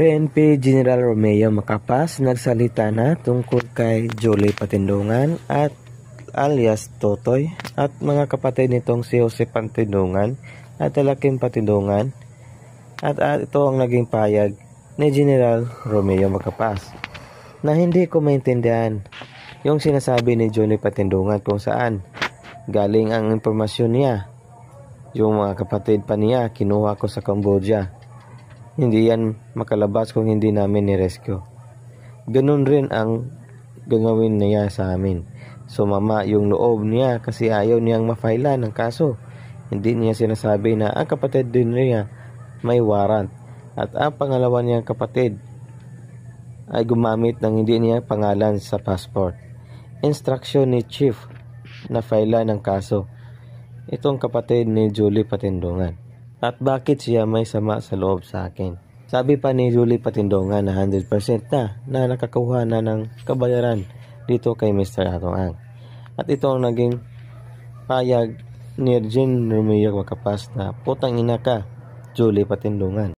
PNP General Romeo Macapas nagsalita na tungkol kay Julie Patindongan at alias Totoy at mga kapatid nitong si Jose Patindongan at Joaquin Patindongan at ito ang naging payag ni General Romeo Macapas na hindi ko maintindihan yung sinasabi ni Julie Patindongan kung saan galing ang impormasyon niya. Yung mga kapatid pa niya kinuha ko sa Cambodia. Hindi yan makalabas kung hindi namin ni-rescue. Ganun rin ang gagawin niya sa amin. Sumama yung loob niya kasi ayaw niyang ma-file ng kaso. Hindi niya sinasabi na ang kapatid din niya may warrant. At ang pangalawa niyang kapatid ay gumamit ng hindi niya pangalan sa passport. Instruction ni Chief na file ng kaso. Itong kapatid ni Julie Patindongan. At bakit siya may sama sa loob sa akin? Sabi pa ni Julie Patindongan na 100% na nakakuha na ng kabayaran dito kay Mr. Atoang. At ito ang naging payag ni General Romeo Macapas na putang ina ka, Julie Patindongan.